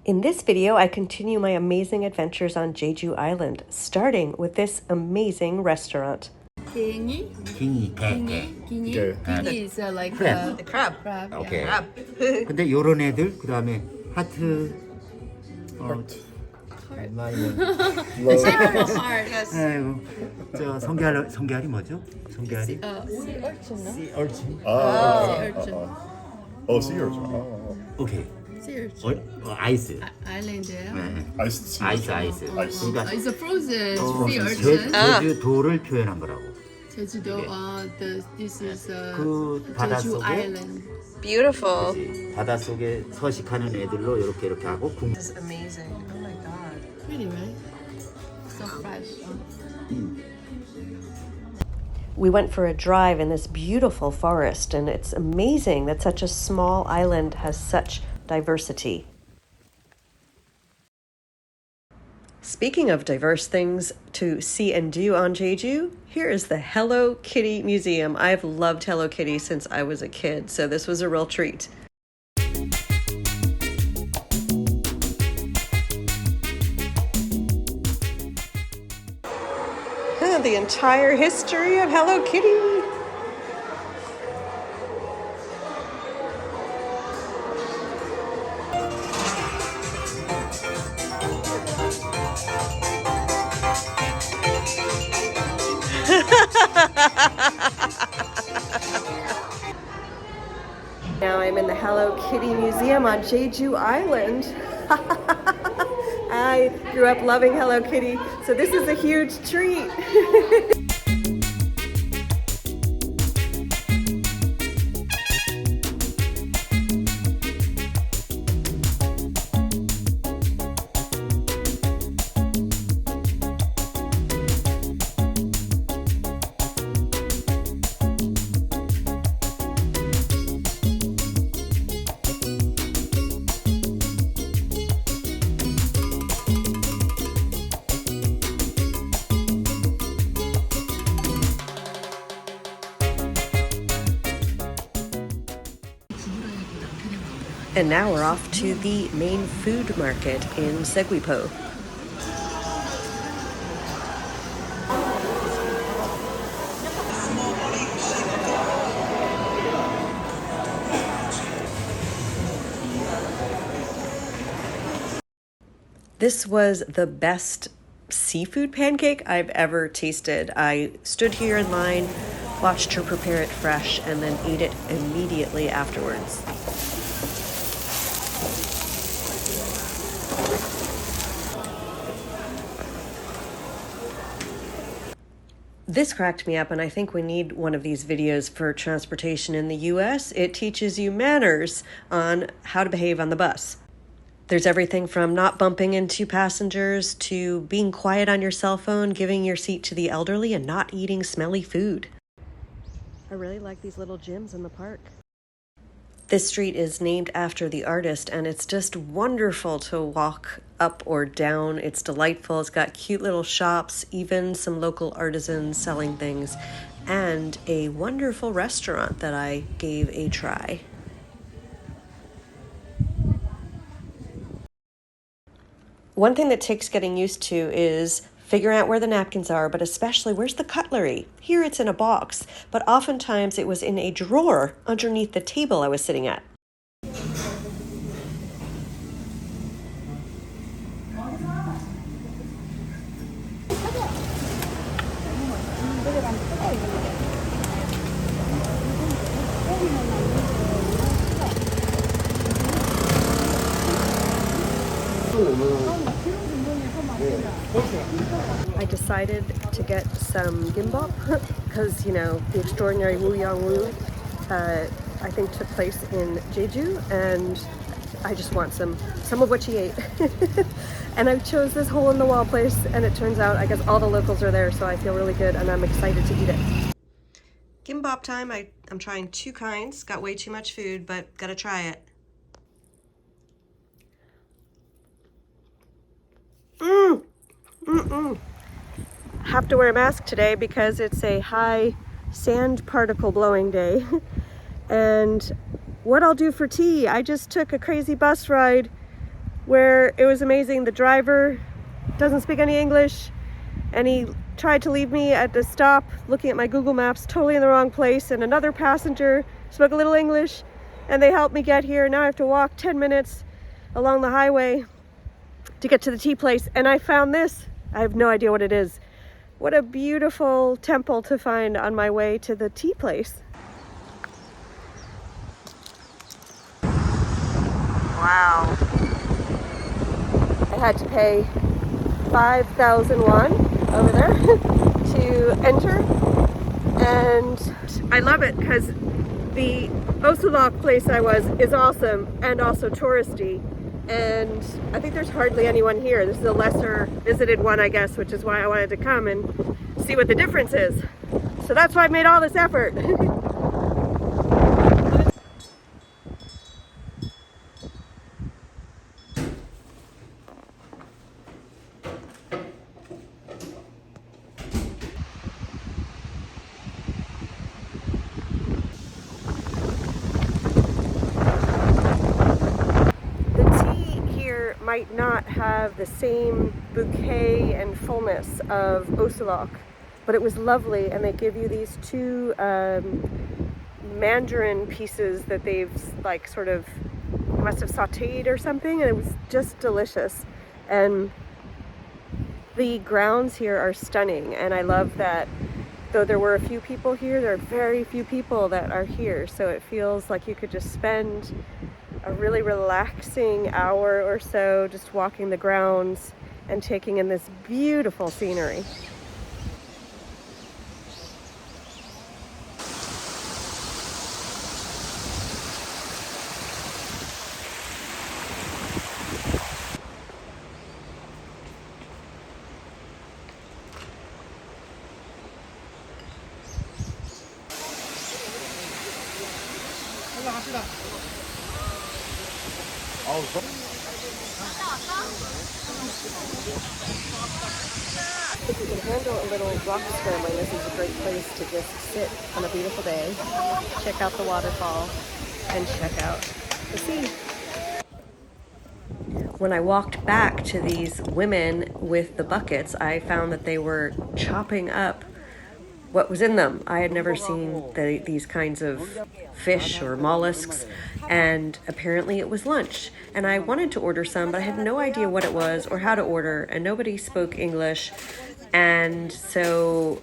In this video, I continue my amazing adventures on Jeju Island, starting with this amazing restaurant. Gingy? 킹이 개. Gingy is like crab. the crab. 오케이. Yeah. 근데 요런 애들 그다음에 하트 Heart. 아이고 저 성게알이 뭐죠? 성게알이? Sea urchin, no? Sea urchin. Sea urchin. Oh, sea urchin. Oh. 오케이. Sea urchin. 아이스. Island, yeah. 네. Iced sea urchin. 아이스. 그러니까 It's a frozen sea urchin. 제주도를 표현한 거라고. 제주도, this is 그 Jeju 바닷속에 Island. Beautiful. 바닷속에 서식하는 애들로 이렇게 하고 This is amazing. Oh my god. Pretty, right? So fresh. We went for a drive in this beautiful forest, and it's amazing that such a small island has such diversity. Speaking of diverse things to see and do on Jeju, here is the Hello Kitty Museum. I've loved Hello Kitty since I was a kid, so this was a real treat. The entire history of Hello Kitty. Now I'm in the Hello Kitty Museum on Jeju Island. I grew up loving Hello Kitty, so this is a huge treat. And now we're off to the main food market in Seogwipo. This was the best seafood pancake I've ever tasted. I stood here in line, watched her prepare it fresh, and then ate it immediately afterwards. This cracked me up, and I think we need one of these videos for transportation in the US. It teaches you manners on how to behave on the bus. There's everything from not bumping into passengers to being quiet on your cell phone, giving your seat to the elderly, and not eating smelly food. I really like these little gyms in the park. This street is named after the artist, and it's just wonderful to walk up or down. It's delightful. It's got cute little shops, even some local artisans selling things, and a wonderful restaurant that I gave a try. One thing that takes getting used to is figuring out where the napkins are, but especially where's the cutlery? Here it's in a box, but oftentimes it was in a drawer underneath the table I was sitting at. I decided to get some Gimbap because, you know, the extraordinary Woo Yang Woo, I think took place in Jeju, and I just want some of what she ate. And I chose this hole-in-the-wall place, and it turns out I guess all the locals are there, so I feel really good, and I'm excited to eat it. Gimbap time. I'm trying two kinds. Got way too much food, but gotta try it. Have to wear a mask today because it's a high sand particle blowing day. And what I'll do for tea, I just took a crazy bus ride where it was amazing. The driver doesn't speak any English, and he tried to leave me at the stop looking at my Google Maps totally in the wrong place, and another passenger spoke a little English, and they helped me get here. Now I have to walk 10 minutes along the highway to get to the tea place, and I found this. I have no idea what it is. What a beautiful temple to find on my way to the tea place. Wow. I had to pay 5,000 won over there to enter, and I love it because the Osulok place I was is awesome and also touristy, and I think there's hardly anyone here. This is a lesser visited one, I guess, which is why I wanted to come and see what the difference is. So that's why I made all this effort. Might not have the same bouquet and fullness of Osulok, but it was lovely, and they give you these two mandarin pieces that they've like sort of must have sauteed or something, and it was just delicious. And the grounds here are stunning, and I love that though there were a few people here, there are very few people that are here, so it feels like you could just spend a really relaxing hour or so just walking the grounds and taking in this beautiful scenery. If you can handle a little rock scrambling, this is a great place to just sit on a beautiful day, check out the waterfall, and check out the sea. When I walked back to these women with the buckets, I found that they were chopping up what was in them. I had never seen these kinds of fish or mollusks, and apparently it was lunch. And I wanted to order some, but I had no idea what it was or how to order, and nobody spoke English. And so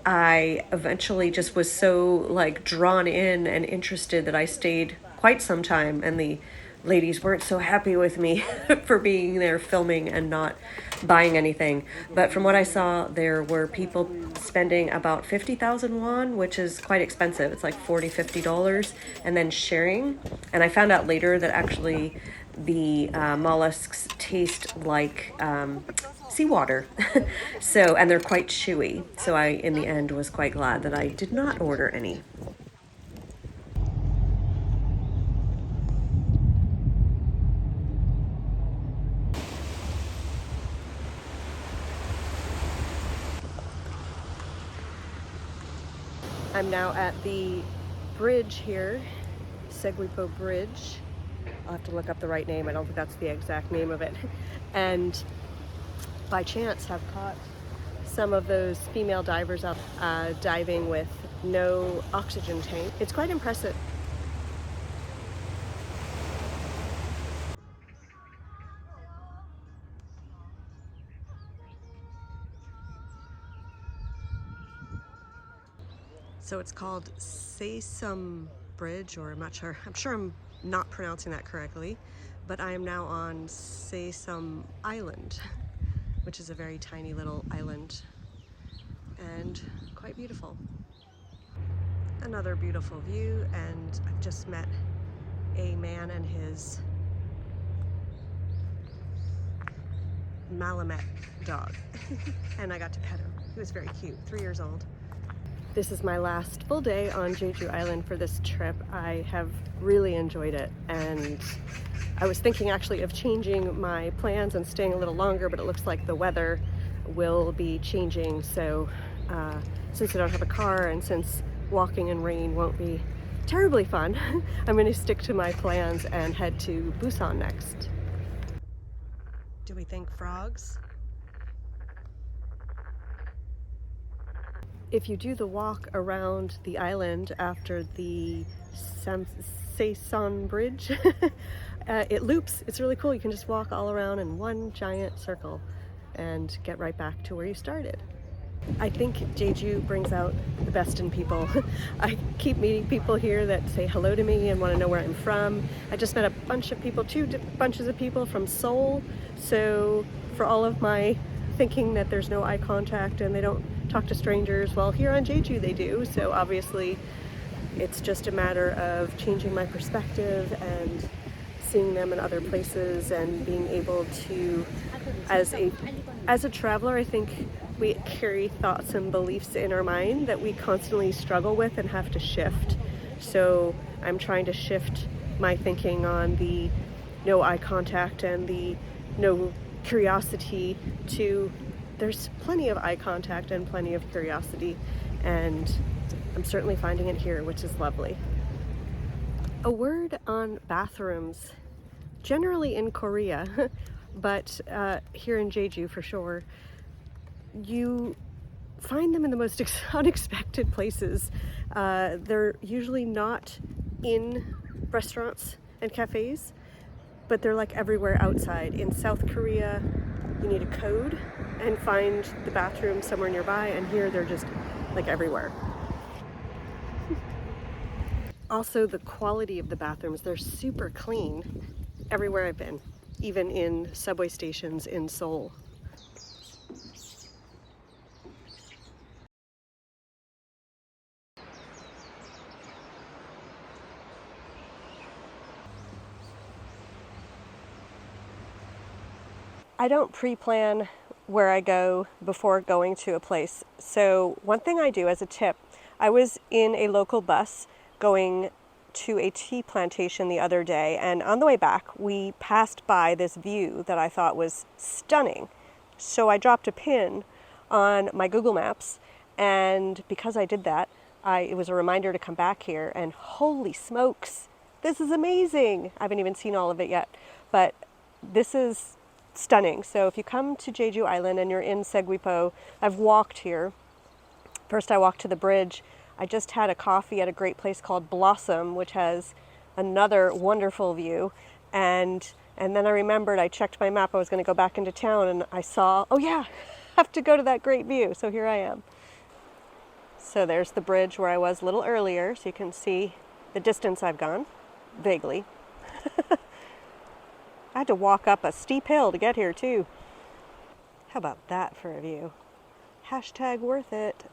I eventually just was so like drawn in and interested that I stayed quite some time, and the ladies weren't so happy with me for being there filming and not buying anything. But from what I saw, there were people spending about 50,000 won, which is quite expensive. It's like $40-50, and then sharing. And I found out later that actually the mollusks taste like seawater. So, and they're quite chewy. So I, in the end, was quite glad that I did not order any. I'm now at the bridge here, Seogwipo Bridge. I'll have to look up the right name. I don't think that's the exact name of it. And by chance have caught some of those female divers up diving with no oxygen tank. It's quite impressive. So it's called Saesom Bridge, or I'm sure I'm not pronouncing that correctly, but I am now on Saesom Island, which is a very tiny little island and quite beautiful. Another beautiful view, and I've just met a man and his Malamet dog, and I got to pet him. He was very cute, 3 years old. This is my last full day on Jeju Island for this trip. I have really enjoyed it, and I was thinking actually of changing my plans and staying a little longer, but it looks like the weather will be changing. So since I don't have a car, and since walking in rain won't be terribly fun, I'm going to stick to my plans and head to Busan next. Do we think frogs? If you do the walk around the island after the Saesom bridge, it loops. It's really cool. You can just walk all around in one giant circle and get right back to where you started. I think Jeju brings out the best in people. I keep meeting people here that say hello to me and want to know where I'm from. I just met a bunch of people, two bunches of people from Seoul. So for all of my thinking that there's no eye contact and they don't talk to strangers, well, here on Jeju they do. So obviously it's just a matter of changing my perspective and seeing them in other places and being able to, as a traveler, I think we carry thoughts and beliefs in our mind that we constantly struggle with and have to shift. So I'm trying to shift my thinking on the no eye contact and the no curiosity to there's plenty of eye contact and plenty of curiosity, and I'm certainly finding it here, which is lovely. A word on bathrooms. Generally in Korea, but here in Jeju for sure, you find them in the most unexpected places. They're usually not in restaurants and cafes, but they're like everywhere outside. In South Korea, you need a code and find the bathroom somewhere nearby, and here they're just like everywhere. Also, the quality of the bathrooms, they're super clean everywhere I've been, even in subway stations in Seoul. I don't pre-plan where I go before going to a place. So one thing I do as a tip, I was in a local bus going to a tea plantation the other day, and on the way back we passed by this view that I thought was stunning. So I dropped a pin on my Google Maps, and because I did that, it was a reminder to come back here, and holy smokes, this is amazing. I haven't even seen all of it yet, but this is stunning. So if you come to Jeju Island and you're in Seogwipo, I've walked here. First I walked to the bridge. I just had a coffee at a great place called Blossom, which has another wonderful view. And then I remembered, I checked my map, I was going to go back into town, and I saw, oh yeah, I have to go to that great view. So here I am. So there's the bridge where I was a little earlier, so you can see the distance I've gone, vaguely. I had to walk up a steep hill to get here too. How about that for a view? Hashtag worth it.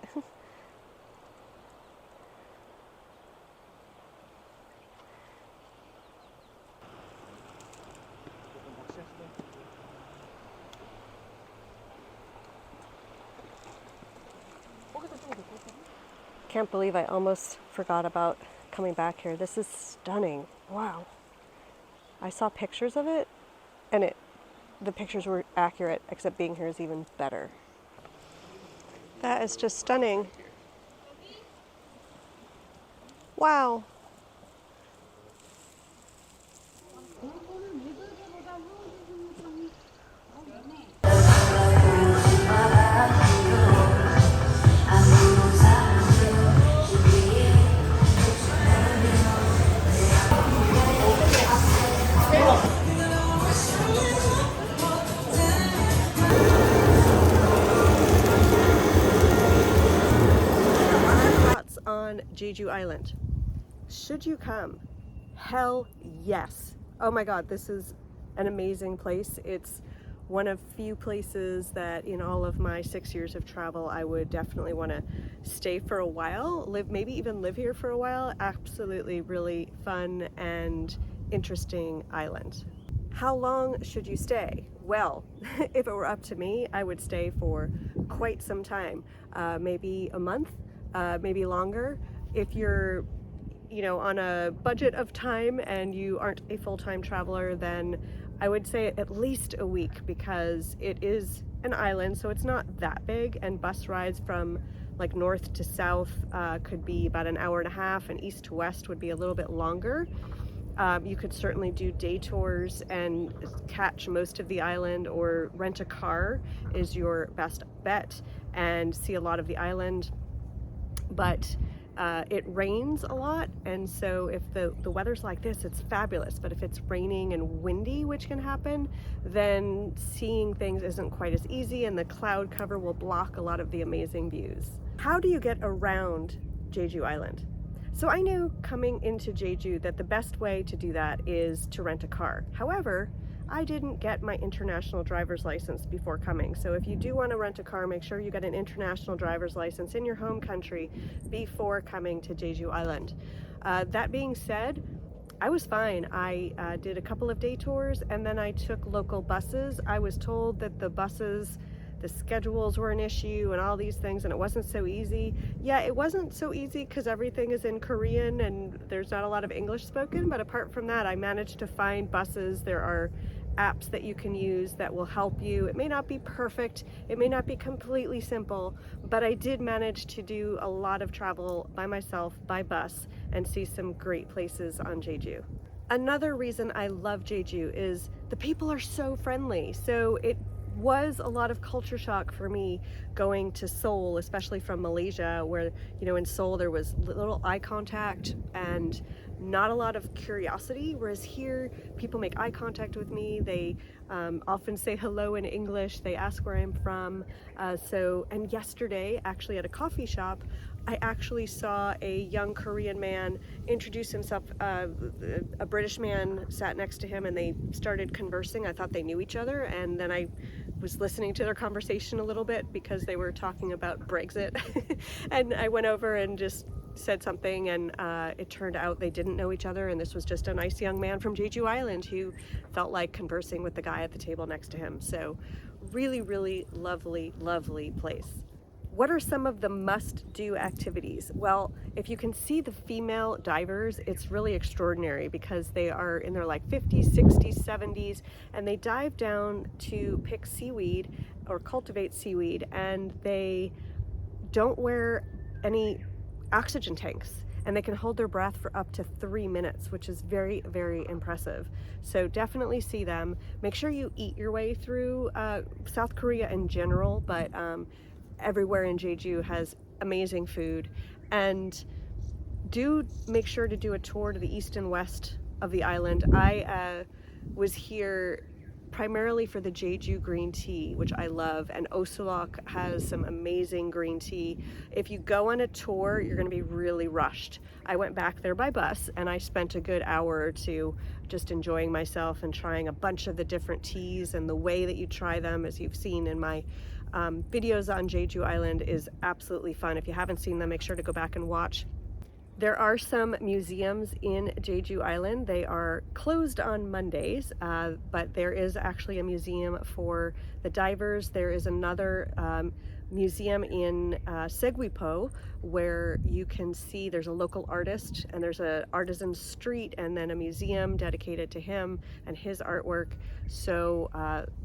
Can't believe I almost forgot about coming back here. This is stunning. Wow. I saw pictures of it, and the pictures were accurate, except being here is even better. That is just stunning. Wow. On Jeju Island. Should you come? Hell yes. Oh my god, this is an amazing place. It's one of few places that in all of my 6 years of travel I would definitely want to stay for a while, maybe even live here for a while. Absolutely really fun and interesting island. How long should you stay? Well, if it were up to me, I would stay for quite some time, maybe a month. Maybe longer. If you're, on a budget of time and you aren't a full-time traveler, then I would say at least a week, because it is an island, so it's not that big, and bus rides from like north to south could be about an hour and a half, and east to west would be a little bit longer. You could certainly do day tours and catch most of the island, or rent a car is your best bet and see a lot of the island. But it rains a lot, and so if the weather's like this, it's fabulous. But if it's raining and windy, which can happen, then seeing things isn't quite as easy, and the cloud cover will block a lot of the amazing views. How do you get around Jeju Island? So I knew coming into Jeju that the best way to do that is to rent a car. However, I didn't get my international driver's license before coming. So if you do want to rent a car, make sure you get an international driver's license in your home country before coming to Jeju Island. That being said, I was fine. I did a couple of day tours, and then I took local buses. I was told that the schedules were an issue and all these things, and it wasn't so easy. Yeah, it wasn't so easy because everything is in Korean and there's not a lot of English spoken, but apart from that, I managed to find buses. There are apps that you can use that will help you. It may not be perfect, it may not be completely simple, but I did manage to do a lot of travel by myself, by bus, and see some great places on Jeju. Another reason I love Jeju is the people are so friendly. So it was a lot of culture shock for me going to Seoul, especially from Malaysia, where, you know, in Seoul there was little eye contact and not a lot of curiosity, whereas here people make eye contact with me. They often say hello in English. They ask where I'm from. And yesterday, actually at a coffee shop, I actually saw a young Korean man introduce himself. A British man sat next to him and they started conversing. I thought they knew each other, and then I was listening to their conversation a little bit because they were talking about Brexit. And I went over and just said something, and it turned out they didn't know each other, and this was just a nice young man from Jeju Island who felt like conversing with the guy at the table next to him. So really, really lovely, lovely place. What are some of the must-do activities? Well, if you can see the female divers, it's really extraordinary because they are in their like 50s, 60s, 70s, and they dive down to pick seaweed or cultivate seaweed, and they don't wear any oxygen tanks, and they can hold their breath for up to 3 minutes, which is very, very impressive. So definitely see them. Make sure you eat your way through South Korea in general, but everywhere in Jeju has amazing food. And do make sure to do a tour to the east and west of the island. I was here primarily for the Jeju green tea, which I love, and Osulok has some amazing green tea. If you go on a tour, you're going to be really rushed. I went back there by bus, and I spent a good hour or two just enjoying myself and trying a bunch of the different teas, and the way that you try them, as you've seen in my videos on Jeju Island, is absolutely fun. If you haven't seen them, make sure to go back and watch. There are some museums in Jeju Island. They are closed on Mondays, but there is actually a museum for the divers. There is another museum in Seogwipo where you can see there's a local artist, and there's an artisan street, and then a museum dedicated to him and his artwork. So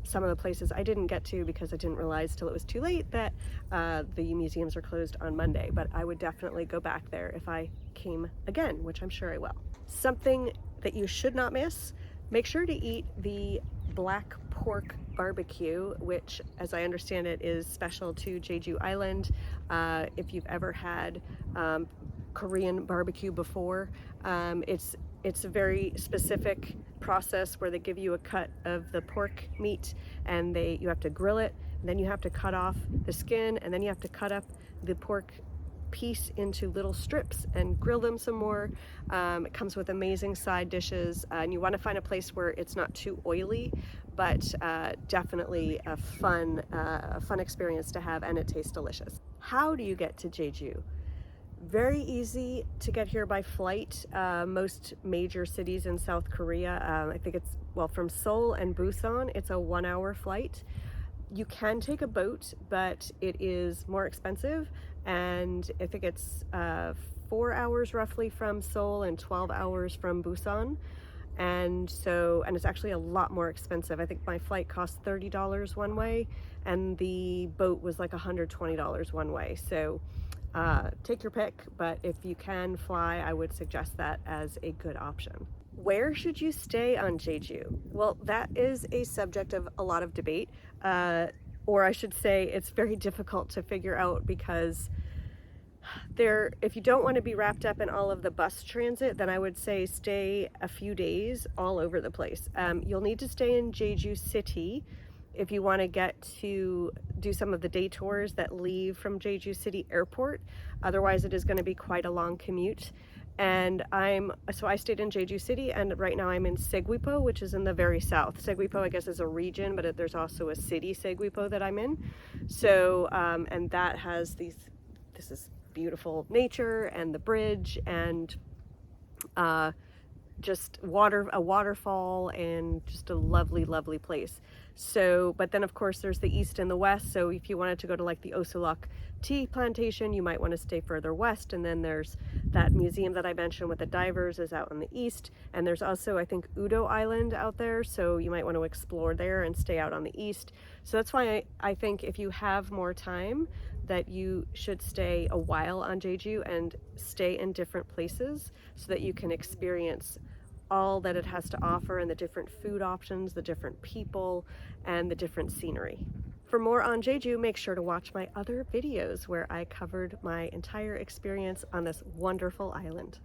some of the places I didn't get to because I didn't realize till it was too late that the museums are closed on Monday, but I would definitely go back there if I came again, which I'm sure I will. Something that you should not miss, make sure to eat the black pork barbecue, which, as I understand it, is special to Jeju Island. If you've ever had Korean barbecue before, it's a very specific process where they give you a cut of the pork meat, and you have to grill it, and then you have to cut off the skin, and then you have to cut up the pork piece into little strips and grill them some more. It comes with amazing side dishes, and you want to find a place where it's not too oily, but definitely a fun experience to have, and it tastes delicious. How do you get to Jeju? Very easy to get here by flight. Most major cities in South Korea, I think it's, well, from Seoul and Busan, it's a 1-hour flight. You can take a boat, but it is more expensive, and I think it's 4 hours roughly from Seoul and 12 hours from Busan. And it's actually a lot more expensive. I think my flight cost $30 one way, and the boat was like $120 one way. So take your pick, but if you can fly, I would suggest that as a good option. Where should you stay on Jeju? Well, that is a subject of a lot of debate, or I should say it's very difficult to figure out because if you don't want to be wrapped up in all of the bus transit, then I would say stay a few days all over the place. You'll need to stay in Jeju City if you want to get to do some of the day tours that leave from Jeju City Airport. Otherwise, it is going to be quite a long commute. And I stayed in Jeju City, and right now I'm in Seogwipo, which is in the very south. Seogwipo, I guess, is a region, but there's also a city, Seogwipo, that I'm in. So, and that has this is beautiful nature and the bridge and just a waterfall and just a lovely, lovely place. So, but then of course there's the east and the west. So if you wanted to go to like the Osolok tea plantation, you might want to stay further west. And then there's that museum that I mentioned with the divers is out in the east. And there's also, I think, Udo Island out there. So you might want to explore there and stay out on the east. So that's why I think if you have more time, that you should stay a while on Jeju and stay in different places so that you can experience all that it has to offer and the different food options, the different people, and the different scenery. For more on Jeju, make sure to watch my other videos where I covered my entire experience on this wonderful island.